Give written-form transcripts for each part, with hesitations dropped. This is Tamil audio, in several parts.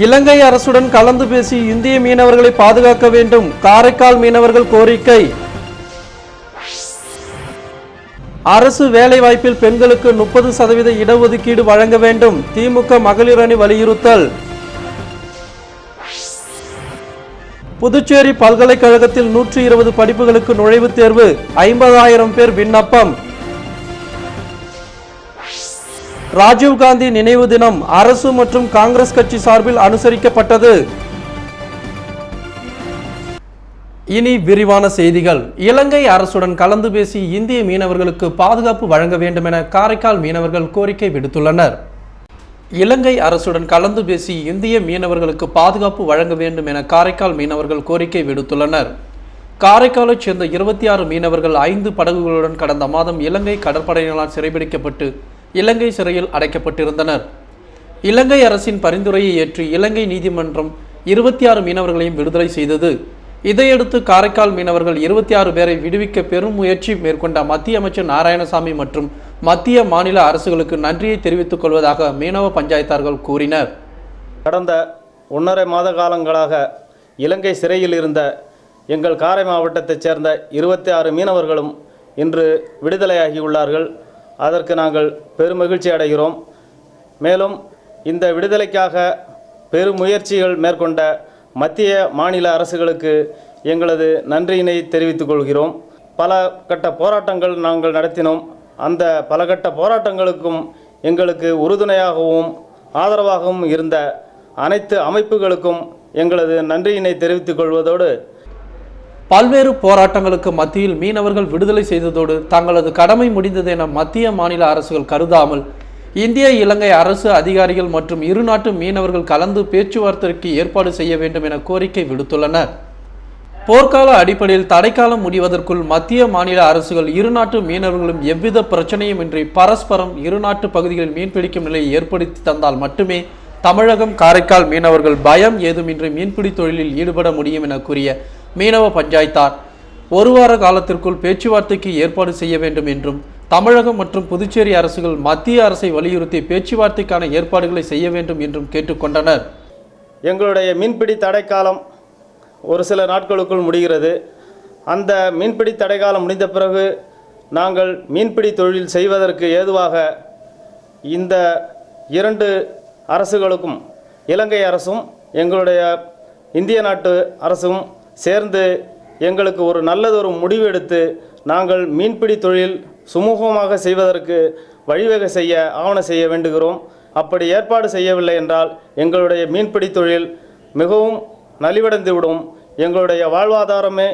இலங்கை அரசுடன் கலந்து பேசி இந்திய மீனவர்களை பாதுகாக்க வேண்டும், காரைக்கால் மீனவர்கள் கோரிக்கை. அரசு வேலைவாய்ப்பில் பெண்களுக்கு 30% இடஒதுக்கீடு வழங்க வேண்டும், திமுக மகளிர் அணி வலியுறுத்தல். புதுச்சேரி பல்கலைக்கழகத்தில் 120 படிப்புகளுக்கு நுழைவுத் தேர்வு, 50,000 பேர் விண்ணப்பம். ராஜீவ்காந்தி நினைவு தினம் அரசு மற்றும் காங்கிரஸ் கட்சி சார்பில் அனுசரிக்கப்பட்டது. இனி விரிவான செய்திகள். இலங்கை அரசுடன் கலந்து பேசி இந்திய மீனவர்களுக்கு பாதுகாப்பு வழங்க வேண்டும் என காரைக்கால் மீனவர்கள் கோரிக்கை விடுத்துள்ளனர். இலங்கை அரசுடன் கலந்து பேசி இந்திய மீனவர்களுக்கு பாதுகாப்பு வழங்க வேண்டும் என காரைக்கால் மீனவர்கள் கோரிக்கை விடுத்துள்ளனர். காரைக்காலைச் சேர்ந்த 26 மீனவர்கள் 5 படகுகளுடன் கடந்த மாதம் இலங்கை கடற்படையினரால் சிறைபிடிக்கப்பட்டு இலங்கை சிறையில் அடைக்கப்பட்டிருந்தனர். இலங்கை அரசின் பரிந்துரையை ஏற்று இலங்கை நீதிமன்றம் 26 மீனவர்களையும் விடுதலை செய்தது. இதையடுத்து காரைக்கால் மீனவர்கள் 26 பேரை விடுவிக்க பெரும் முயற்சி மேற்கொண்ட மத்திய அமைச்சர் நாராயணசாமி மற்றும் மத்திய மாநில அரசுகளுக்கு நன்றியை தெரிவித்துக் கொள்வதாக மீனவ பஞ்சாயத்தார்கள் கூறினர். கடந்த 1.5 மாத காலங்களாக இலங்கை சிறையில் இருந்த எங்கள் காரை மாவட்டத்தைச் சேர்ந்த 26 மீனவர்களும் இன்று விடுதலையாகியுள்ளார்கள். அதற்கு நாங்கள் பெருமகிழ்ச்சி அடைகிறோம். மேலும் இந்த விடுதலைக்காக பெருமுயற்சிகள் மேற்கொண்ட மத்திய மாநில அரசுகளுக்கு எங்களது நன்றியினை தெரிவித்துக் கொள்கிறோம். பல கட்ட போராட்டங்கள் நாங்கள் நடத்தினோம். அந்த பல கட்ட போராட்டங்களுக்கும் எங்களுக்கு உறுதுணையாகவும் ஆதரவாகவும் இருந்த அனைத்து அமைப்புகளுக்கும் எங்களது நன்றியினை தெரிவித்துக் கொள்வதோடு, பல்வேறு போராட்டங்களுக்கு மத்தியில் மீனவர்கள் விடுதலை செய்ததோடு தங்களது கடமை முடிந்தது என மத்திய மாநில அரசுகள் கருதாமல் இந்திய இலங்கை அரசு அதிகாரிகள் மற்றும் இரு நாட்டு மீனவர்கள் கலந்து பேச்சுவார்த்தைக்கு ஏற்பாடு செய்ய வேண்டும் என கோரிக்கை விடுத்துள்ளனர். போர்க்கால அடிப்படையில் தடைக்காலம் முடிவதற்குள் மத்திய மாநில அரசுகள் இரு நாட்டு மீனவர்களும் எவ்வித பிரச்சனையுமின்றி பரஸ்பரம் இரு நாட்டு பகுதிகளில் மீன்பிடிக்கும் நிலையை ஏற்படுத்தி தந்தால் மட்டுமே தமிழகம் காரைக்கால் மீனவர்கள் பயம் ஏதுமின்றி மீன்பிடி தொழிலில் ஈடுபட முடியும் என கூறிய மீனவ பஞ்சாயத்தார் ஒரு வார காலத்திற்குள் பேச்சுவார்த்தைக்கு ஏற்பாடு செய்ய வேண்டும் என்றும் தமிழகம் மற்றும் புதுச்சேரி அரசுகள் மத்திய அரசை வலியுறுத்தி பேச்சுவார்த்தைக்கான ஏற்பாடுகளை செய்ய வேண்டும் என்றும் கேட்டுக்கொண்டனர். எங்களுடைய மீன்பிடி தடைக்காலம் ஒரு சில நாட்களுக்குள் முடிகிறது. அந்த மீன்பிடி தடைக்காலம் முடிந்த பிறகு நாங்கள் மீன்பிடி தொழில் செய்வதற்கு ஏதுவாக இந்த 2 அரசுகளுக்கும், இலங்கை அரசும் எங்களுடைய இந்திய நாட்டு அரசும் சேர்ந்து எங்களுக்கு ஒரு நல்லதொரு முடிவு எடுத்து நாங்கள் மீன்பிடி தொழில் சுமூகமாக செய்வதற்கு வழிவகை செய்ய ஆவண செய்ய வேண்டுகிறோம். அப்படி ஏற்பாடு செய்யவில்லை என்றால் எங்களுடைய மீன்பிடி தொழில் மிகவும் நலிவடைந்துவிடும், எங்களுடைய வாழ்வாதாரமே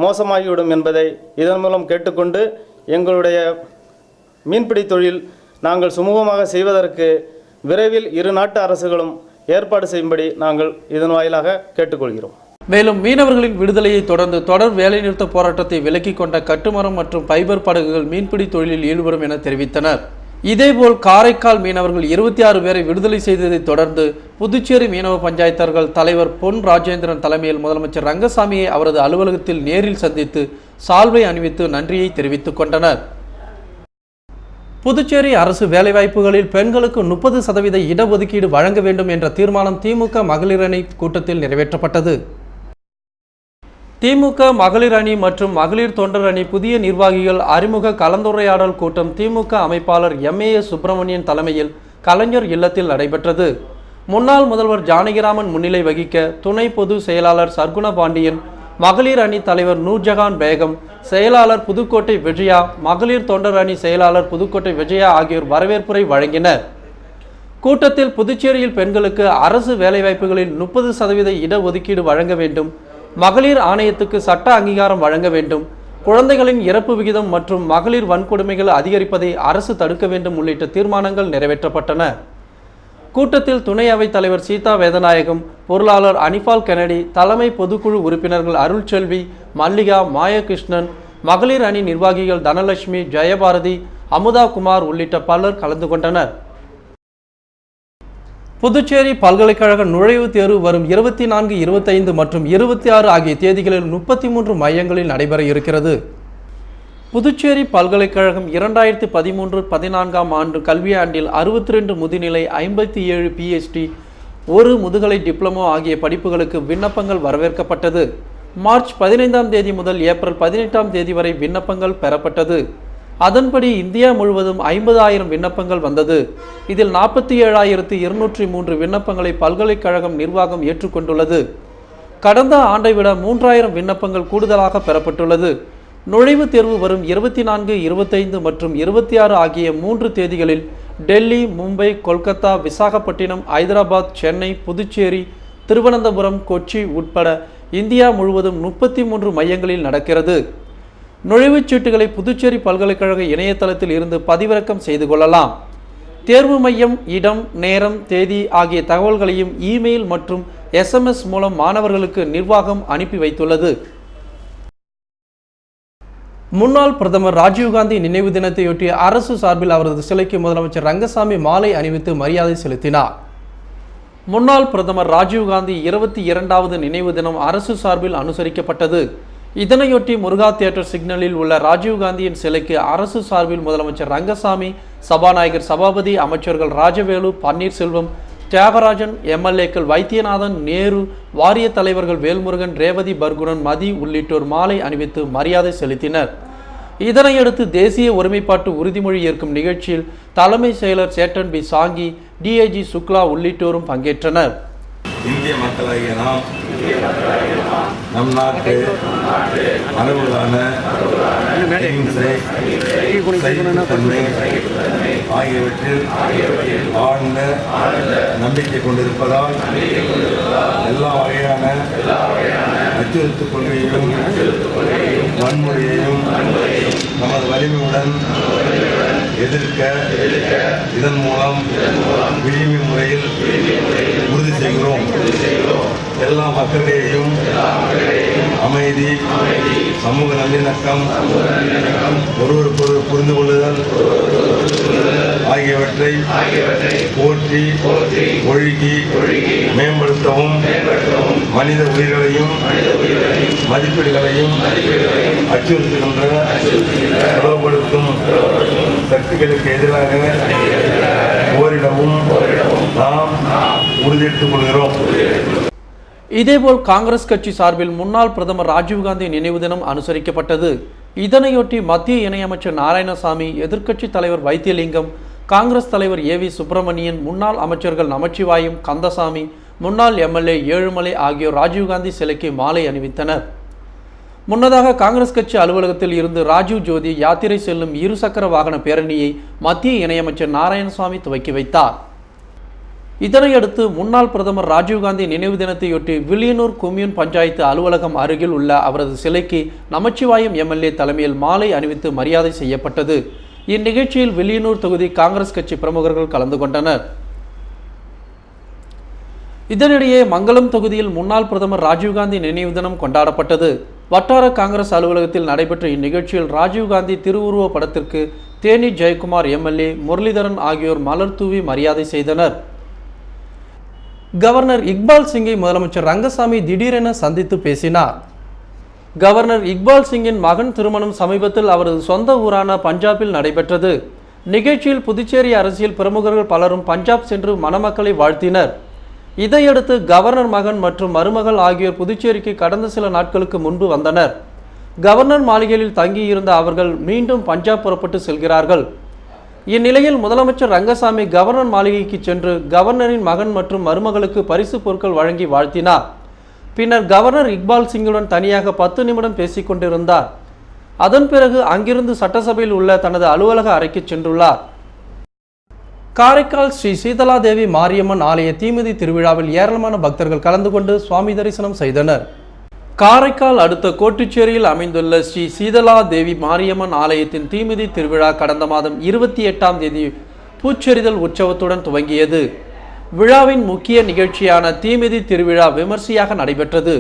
மோசமாகிவிடும் என்பதை இதன் மூலம் கேட்டுக்கொண்டு எங்களுடைய மீன்பிடி தொழில் நாங்கள் சுமூகமாக செய்வதற்கு விரைவில் இரு நாட்டு அரசுகளும் ஏற்பாடு செய்யும்படி நாங்கள் இதன் வாயிலாக கேட்டுக்கொள்கிறோம். மேலும் மீனவர்களின் விடுதலையை தொடர்ந்து தொடர் வேலைநிறுத்த போராட்டத்தை விலக்கிக் கொண்ட கட்டுமரம் மற்றும் பைபர் படகுகள் மீன்பிடி தொழிலில் ஈடுபடும் என தெரிவித்தனர். இதேபோல் காரைக்கால் மீனவர்கள் 26 பேரை விடுதலை செய்ததை தொடர்ந்து புதுச்சேரி மீனவ பஞ்சாயத்தார்கள் தலைவர் பொன் ராஜேந்திரன் தலைமையில் முதலமைச்சர் ரங்கசாமியை அவரது அலுவலகத்தில் நேரில் சந்தித்து சால்வை அணிவித்து நன்றியை தெரிவித்துக் கொண்டனர். புதுச்சேரி அரசு வேலைவாய்ப்புகளில் பெண்களுக்கு 30% இடஒதுக்கீடு வழங்க வேண்டும் என்ற தீர்மானம் திமுக மகளிர் அணி கூட்டத்தில் நிறைவேற்றப்பட்டது. திமுக மகளிர் அணி மற்றும் மகளிர் தொண்டர் அணி புதிய நிர்வாகிகள் அறிமுக கலந்துரையாடல் கூட்டம் திமுக அமைப்பாளர் MAS சுப்பிரமணியன் தலைமையில் கலைஞர் இல்லத்தில் நடைபெற்றது. முன்னாள் முதல்வர் ஜானகிராமன் முன்னிலை வகிக்க துணை பொது செயலாளர் சர்க்குண பாண்டியன், மகளிர் அணி தலைவர் நூர்ஜஹான் பேகம், செயலாளர் புதுக்கோட்டை விஜயா, மகளிர் தொண்டர் அணி செயலாளர் புதுக்கோட்டை விஜயா ஆகியோர் வரவேற்புரை வழங்கினர். கூட்டத்தில் புதுச்சேரியில் பெண்களுக்கு அரசு வேலைவாய்ப்புகளில் 30% இடஒதுக்கீடு வழங்க வேண்டும், மகளிர் ஆணையத்துக்கு சட்ட அங்கீகாரம் வழங்க வேண்டும், குழந்தைகளின் இறப்பு விகிதம் மற்றும் மகளிர் வன்கொடுமைகள் அதிகரிப்பதை அரசு தடுக்க வேண்டும் உள்ளிட்ட தீர்மானங்கள் நிறைவேற்றப்பட்டன. கூட்டத்தில் துணை அவைத் தலைவர் சீதா வேதநாயகம், பொருளாளர் அனிபால் கெனடி, தலைமை பொதுக்குழு உறுப்பினர்கள் அருள்செல்வி, மல்லிகா, மாயகிருஷ்ணன், மகளிர் அணி நிர்வாகிகள் தனலட்சுமி, ஜெயபாரதி, அமுதா குமார் உள்ளிட்ட பலர் கலந்து கொண்டனர். புதுச்சேரி பல்கலைக்கழக நுழைவுத் தேர்வு வரும் 24, 25 மற்றும் 26 ஆகிய தேதிகளில் 33 மையங்களில் நடைபெற இருக்கிறது. புதுச்சேரி பல்கலைக்கழகம் 2013-14 ஆண்டு கல்வியாண்டில் 62 முதுநிலை, 57 PhD, ஒரு முதுகலை டிப்ளமோ ஆகிய படிப்புகளுக்கு விண்ணப்பங்கள் வரவேற்கப்பட்டது. மார்ச் 15ஆம் தேதி முதல் ஏப்ரல் 18ஆம் தேதி வரை விண்ணப்பங்கள் பெறப்பட்டது. அதன்படி இந்தியா முழுவதும் 50,000 விண்ணப்பங்கள் வந்தது. இதில் 47,203 விண்ணப்பங்களை பல்கலைக்கழகம் நிர்வாகம் ஏற்றுக்கொண்டுள்ளது. கடந்த ஆண்டை விட 3,000 விண்ணப்பங்கள் கூடுதலாக பெறப்பட்டுள்ளது. நுழைவுத் தேர்வு வரும் 24, 25 மற்றும் 26 ஆகிய 3 தேதிகளில் டெல்லி, மும்பை, கொல்கத்தா, விசாகப்பட்டினம், ஐதராபாத், சென்னை, புதுச்சேரி, திருவனந்தபுரம், கொச்சி உட்பட இந்தியா முழுவதும் 33 மையங்களில் நடக்கிறது. நுழைவுச் சீட்டுகளை புதுச்சேரி பல்கலைக்கழக இணையதளத்தில் இருந்து பதிவிறக்கம் செய்து கொள்ளலாம். தேர்வு மையம், இடம், நேரம், தேதி ஆகிய தகவல்களையும் இமெயில் மற்றும் SMS மூலம் மாணவர்களுக்கு நிர்வாகம் அனுப்பி வைத்துள்ளது. முன்னாள் பிரதமர் ராஜீவ்காந்தி நினைவு தினத்தையொட்டி அரசு சார்பில் அவரது சிலைக்கு முதலமைச்சர் ரங்கசாமி மாலை அணிவித்து மரியாதை செலுத்தினார். முன்னாள் பிரதமர் ராஜீவ்காந்தி 22வது நினைவு தினம் அரசு சார்பில் அனுசரிக்கப்பட்டது. இதனையொட்டி முருகா தியேட்டர் சிக்னலில் உள்ள ராஜீவ்காந்தியின் சிலைக்கு அரசு சார்பில் முதலமைச்சர் ரங்கசாமி, சபாநாயகர் சபாபதி, அமைச்சர்கள் ராஜவேலு, பன்னீர்செல்வம், தியாகராஜன், MLAக்கள் வைத்தியநாதன், நேரு, வாரிய தலைவர்கள் வேல்முருகன், ரேவதி பர்குணன், மதி உள்ளிட்டோர் மாலை அணிவித்து மரியாதை செலுத்தினர். இதனையடுத்து தேசிய ஒருமைப்பாட்டு உறுதிமொழி ஏற்கும் நிகழ்ச்சியில் தலைமை செயலர் சேட்டன் பி சாங்கி, DIG சுக்லா உள்ளிட்டோரும் பங்கேற்றனர். இந்திய மக்களாகிய நாம் நம் நாட்டு அளவிலான தன்மை ஆகியவற்றில் ஆழ்ந்த நம்பிக்கை கொண்டிருப்பதால் எல்லா வகையான அச்சுறுத்தல் கொள்கையையும் வன்முறையையும் நமது வலிமையுடன் எதிர்க்க இதன் மூலம் விழிமை முறையில் உறுதி செய்கிறோம். எல்லா மக்களிடையேயும் அமைதி, சமூக நல்லிணக்கம், ஒருவருக்கொருவர் புரிந்து கொள்ளுதல் ஆகியவற்றை போற்றி ஒழுகி மேம்படுத்தவும், மனித உயிர்களையும் மதிப்பீடுகளையும் அச்சுறுத்துகின்ற புலப்படுத்தும் சக்திகளுக்கு எதிராக போரிடவும் நாம் உறுதியெடுத்துக் கொள்கிறோம். இதேபோல் காங்கிரஸ் கட்சி சார்பில் முன்னாள் பிரதமர் ராஜீவ்காந்தி நினைவு தினம் அனுசரிக்கப்பட்டது. இதனையொட்டி மத்திய இணையமைச்சர் நாராயணசாமி, எதிர்க்கட்சி தலைவர் வைத்தியலிங்கம், காங்கிரஸ் தலைவர் AV சுப்பிரமணியன், முன்னாள் அமைச்சர்கள் நமச்சிவாயம், கந்தசாமி, முன்னாள் MLA ஏழுமலை ஆகியோர் ராஜீவ்காந்தி சிலைக்கு மாலை அணிவித்தனர். முன்னதாக காங்கிரஸ் கட்சி அலுவலகத்தில் இருந்து ராஜீவ் ஜோதி யாத்திரை செல்லும் இருசக்கர வாகன பேரணியை மத்திய இணையமைச்சர் நாராயணசாமி துவக்கி வைத்தார். இதனையடுத்து முன்னாள் பிரதமர் ராஜீவ்காந்தி நினைவு தினத்தையொட்டி வில்லியனூர் கொம்யூன் பஞ்சாயத்து அலுவலகம் அருகில் உள்ள அவரது சிலைக்கு நமச்சிவாயம் MLA தலைமையில் மாலை அணிவித்து மரியாதை செய்யப்பட்டது. இந்நிகழ்ச்சியில் வில்லியனூர் தொகுதி காங்கிரஸ் கட்சி பிரமுகர்கள் கலந்து கொண்டனர். இதனிடையே மங்களம் தொகுதியில் முன்னாள் பிரதமர் ராஜீவ்காந்தி நினைவு தினம் கொண்டாடப்பட்டது. வட்டார காங்கிரஸ் அலுவலகத்தில் நடைபெற்ற இந்நிகழ்ச்சியில் ராஜீவ்காந்தி திருவுருவ படத்திற்கு தேனி ஜெயக்குமார் MLA, முரளிதரன் ஆகியோர் மலர் தூவி மரியாதை செய்தனர். கவர்னர் இக்பால் சிங்கை முதலமைச்சர் ரங்கசாமி திடீரென சந்தித்து பேசினார். கவர்னர் இக்பால் சிங்கின் மகன் திருமணம் சமீபத்தில் அவரது சொந்த ஊரான பஞ்சாபில் நடைபெற்றது. நிகழ்ச்சியில் புதுச்சேரி அரசியல் பிரமுகர்கள் பலரும் பஞ்சாப் சென்று மணமக்களை வாழ்த்தினர். இதையடுத்து கவர்னர் மகன் மற்றும் மருமகள் ஆகியோர் புதுச்சேரிக்கு கடந்த சில நாட்களுக்கு முன்பு வந்தனர். கவர்னர் மாளிகையில் தங்கியிருந்த அவர்கள் மீண்டும் பஞ்சாப் புறப்பட்டு செல்கிறார்கள். இந்நிலையில் முதலமைச்சர் ரங்கசாமி கவர்னர் மாளிகைக்கு சென்று கவர்னரின் மகன் மற்றும் மருமகளுக்கு பரிசு பொருட்கள் வழங்கி வாழ்த்தினார். பின்னர் கவர்னர் இக்பால் சிங்குடன் தனியாக 10 நிமிடம் பேசிக் கொண்டிருந்தார். அதன் பிறகு அங்கிருந்து சட்டசபையில் உள்ள தனது அலுவலக அறைக்கு சென்றுள்ளார். காரைக்கால் ஸ்ரீ சீதலாதேவி மாரியம்மன் ஆலய தீமிதி திருவிழாவில் ஏராளமான பக்தர்கள் கலந்து கொண்டு சுவாமி தரிசனம் செய்தனர். காரைக்கால் அடுத்த கோட்டுச்சேரியில் அமைந்துள்ள ஸ்ரீ சீதலா தேவி மாரியம்மன் ஆலயத்தின் தீமிதி திருவிழா கடந்த மாதம் 28ஆம் தேதி பூச்செறிதல் உற்சவத்துடன் துவங்கியது. விழாவின் முக்கிய நிகழ்ச்சியான தீமிதி திருவிழா விமர்சையாக நடைபெற்றது.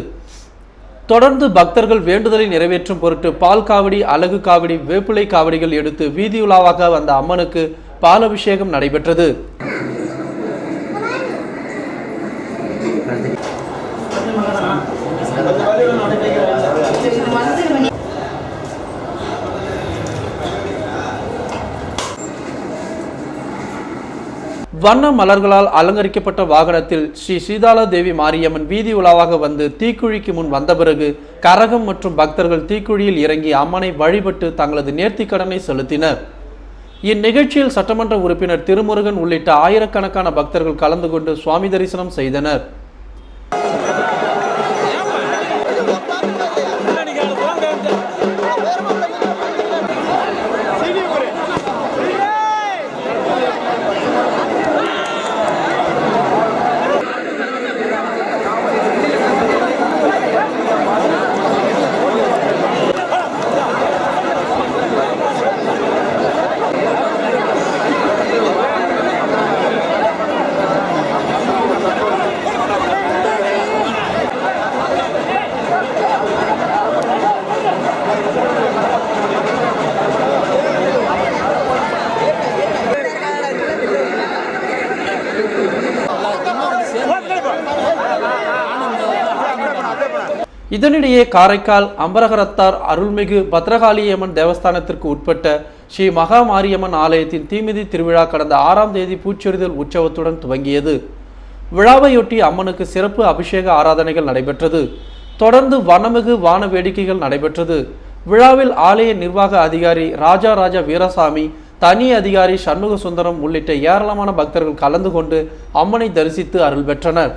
தொடர்ந்து பக்தர்கள் வேண்டுதலை நிறைவேற்றும் பொருட்டு பால் காவடி, அலகு காவடி, வேப்பிலை காவடிகள் எடுத்து வீதியுலாவாக வந்த அம்மனுக்கு பாலபிஷேகம் நடைபெற்றது. வண்ண மலர்களால் அலங்கரிக்கப்பட்ட வாகனத்தில் ஸ்ரீ சீதாலா தேவி மாரியம்மன் வீதி உலாவாக வந்து தீக்குழிக்கு முன் வந்த பிறகு கரகம் மற்றும் பக்தர்கள் தீக்குழியில் இறங்கி அம்மனை வழிபட்டு தங்களது நேர்த்திக் கடனை செலுத்தினர். இந்நிகழ்ச்சியில் சட்டமன்ற உறுப்பினர் திருமுருகன் உள்ளிட்ட ஆயிரக்கணக்கான பக்தர்கள் கலந்து கொண்டு சுவாமி தரிசனம் செய்தனர். இதனிடையே காரைக்கால் அம்பரகரத்தார் அருள்மிகு பத்ரகாளியம்மன் தேவஸ்தானத்திற்கு உட்பட்ட ஸ்ரீ மகா மாரியம்மன் ஆலயத்தின் தீமிதி திருவிழா கடந்த 6ஆம் தேதி பூச்சொரிதல் உற்சவத்துடன் துவங்கியது. விழாவையொட்டி அம்மனுக்கு சிறப்பு அபிஷேக ஆராதனைகள் நடைபெற்றது. தொடர்ந்து வனமிகு வான வேடிக்கைகள் நடைபெற்றது. விழாவில் ஆலய நிர்வாக அதிகாரி ராஜா வீரசாமி, தனி அதிகாரி சண்முக சுந்தரம் உள்ளிட்ட ஏராளமான பக்தர்கள் கலந்து கொண்டு அம்மனை தரிசித்து அருள் பெற்றனர்.